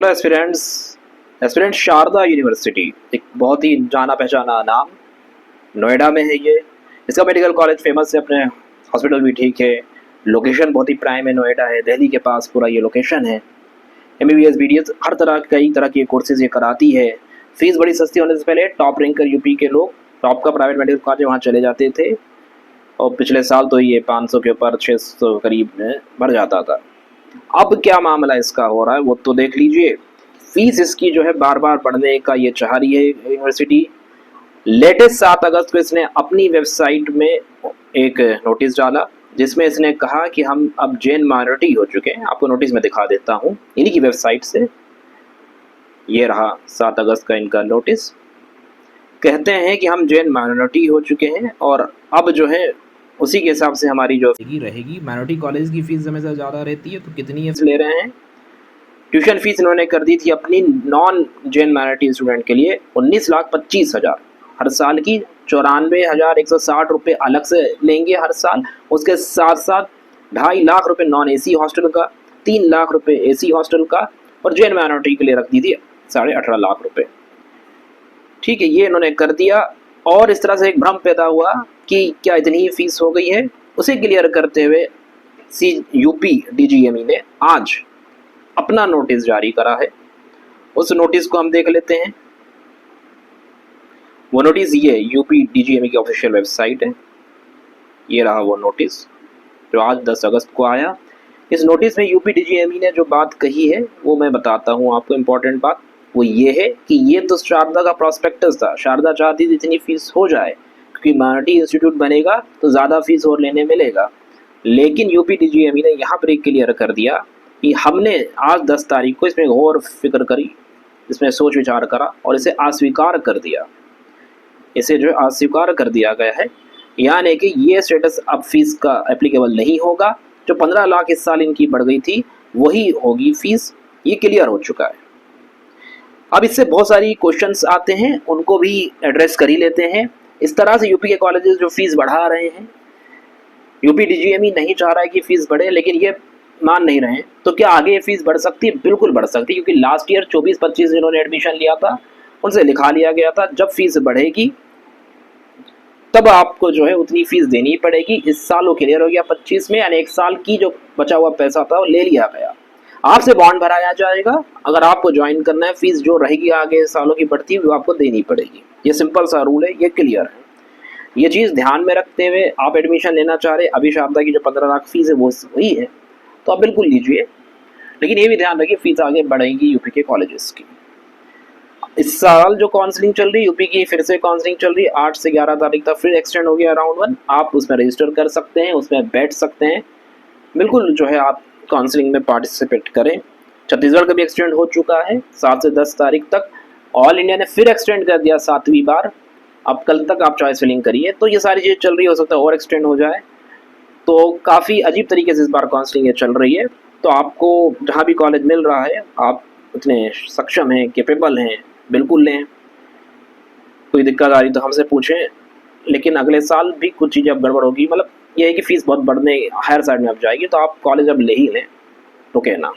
Hello aspirants. Aspirant Sharda university एक बहुत ही जाना पहचाना नाम, नोएडा में है ये। इसका मेडिकल कॉलेज फेमस है, अपने हॉस्पिटल भी ठीक है, लोकेशन बहुत ही प्राइम है, नोएडा है, दिल्ली के पास पूरा ये लोकेशन है। एमबीबीएस बीडीएस हर तरह कई तरह के कोर्सेज ये कराती है। फीस बड़ी सस्ती होने से पहले टॉप रैंकर यूपी के लोग टॉप का प्राइवेट मेडिकल कॉलेज वहाँ चले जाते थे, और पिछले साल तो ये 500 के ऊपर 600 करीब में बढ़ जाता था। अब क्या मामला इसका हो रहा है वो तो देख लीजिए। फीस इसकी जो है बार बार बढ़ने का ये चाह रही है यूनिवर्सिटी। लेटेस्ट 7 अगस्त को इसने अपनी वेबसाइट में एक नोटिस डाला, जिसमें इसने कहा कि हम अब जैन माइनॉरिटी हो चुके हैं। आपको नोटिस में दिखा देता हूँ इन्हीं की वेबसाइट से। ये रहा 7 अगस्त का इनका नोटिस। कहते हैं कि हम जैन माइनॉरिटी हो चुके हैं और अब जो है उसी के हिसाब से हमारी जो रहेगी। माइनॉरिटी कॉलेज की फीस हमेशा ज़्यादा रहती है, तो कितनी ले रहे हैं। ट्यूशन फीस इन्होंने कर दी थी अपनी नॉन जैन माइनॉरिटी स्टूडेंट के लिए 19,25,000 हर साल की। 94,160 रुपये अलग से लेंगे हर साल। उसके साथ साथ 2.5 लाख रुपये नॉन एसी हॉस्टल का, 3 लाख रुपये एसी हॉस्टल का, और जैन माइनॉरिटी के लिए रख दी थी 18.5 लाख रुपये। ठीक है, ये इन्होंने कर दिया। और इस तरह से एक भ्रम पैदा हुआ कि क्या इतनी ही फीस हो गई है। उसे क्लियर करते हुए यूपी डीजीएमई ने आज अपना नोटिस जारी करा है। उस नोटिस को हम देख लेते हैं। वो नोटिस ये यूपी डीजीएमई की ऑफिशियल वेबसाइट है। ये रहा वो नोटिस जो आज 10 अगस्त को आया। इस नोटिस में यूपी डीजीएमई ने जो बात कही है वो मैं बताता हूँ आपको। इम्पोर्टेंट बात वो ये है कि ये तो शारदा का प्रॉस्पेक्टस था। शारदा चाहती थी इतनी फीस हो जाए क्योंकि माइनॉरिटी इंस्टीट्यूट बनेगा तो ज़्यादा फीस और लेने मिलेगा। लेकिन यूपी डीजीएमई ने यहाँ पर एक क्लियर कर दिया कि हमने आज 10 तारीख को इसमें गौर फिक्र करी, इसमें सोच विचार करा और इसे अस्वीकार कर दिया। इसे जो अस्वीकार कर दिया गया है, यानी कि ये स्टेटस अब फीस का एप्लीकेबल नहीं होगा। जो 15 लाख इस साल इनकी बढ़ गई थी वही होगी फीस। ये क्लियर हो चुका है। अब इससे बहुत सारी क्वेश्चंस आते हैं, उनको भी एड्रेस कर ही लेते हैं। इस तरह से यूपी के कॉलेजेस जो फीस बढ़ा रहे हैं, यूपी डीजीएमई नहीं चाह रहा है कि फीस बढ़े, लेकिन ये मान नहीं रहे हैं, तो क्या आगे ये फीस बढ़ सकती है? बिल्कुल बढ़ सकती है, क्योंकि लास्ट ईयर 24-25 जिन्होंने एडमिशन लिया था उनसे लिखा लिया गया था जब फीस बढ़ेगी तब आपको जो है उतनी फीस देनी पड़ेगी। इस साल वो क्लियर हो गया 25 में, यानी एक साल की जो बचा हुआ पैसा था वो ले लिया गया। आपसे बॉन्ड भराया जाएगा, अगर आपको ज्वाइन करना है फीस जो रहेगी आगे सालों की बढ़ती हुई वो आपको देनी पड़ेगी। ये सिंपल सा रूल है, ये क्लियर है। ये चीज़ ध्यान में रखते हुए आप एडमिशन लेना चाह रहे, अभी शारदा की जो 15 लाख फीस है वो वही है, तो आप बिल्कुल लीजिए। लेकिन ये भी ध्यान रखिए फीस आगे बढ़ेगी यूपी के कॉलेजेस की। इस साल जो काउंसलिंग चल रही है यूपी की, फिर से काउंसलिंग चल रही है 8 से 11 तारीख तक, फिर एक्सटेंड हो गया राउंड 1। आप उसमें रजिस्टर कर सकते हैं, उसमें बैठ सकते हैं। बिल्कुल जो है आप काउंसलिंग में पार्टिसिपेट करें। छत्तीसगढ़ का भी एक्सटेंड हो चुका है 7 से 10 तारीख तक। ऑल इंडिया ने फिर एक्सटेंड कर दिया 7वीं बार। अब कल तक आप चॉइस फिलिंग करिए। तो ये सारी चीज़ें चल रही, हो सकता है और एक्सटेंड हो जाए। तो काफ़ी अजीब तरीके से इस बार काउंसलिंग ये चल रही है। तो आपको जहाँ भी कॉलेज मिल रहा है आप उतने सक्षम हैं, कैपेबल हैं, बिल्कुल लें। कोई दिक्कत आ रही तो हमसे पूछें। लेकिन अगले साल भी कुछ चीज़ें अब गड़बड़ होगी, मतलब ये है कि फ़ीस बहुत बढ़ने हायर साइड में अब जाएगी, तो आप कॉलेज अब ले ही लें, तो कहना।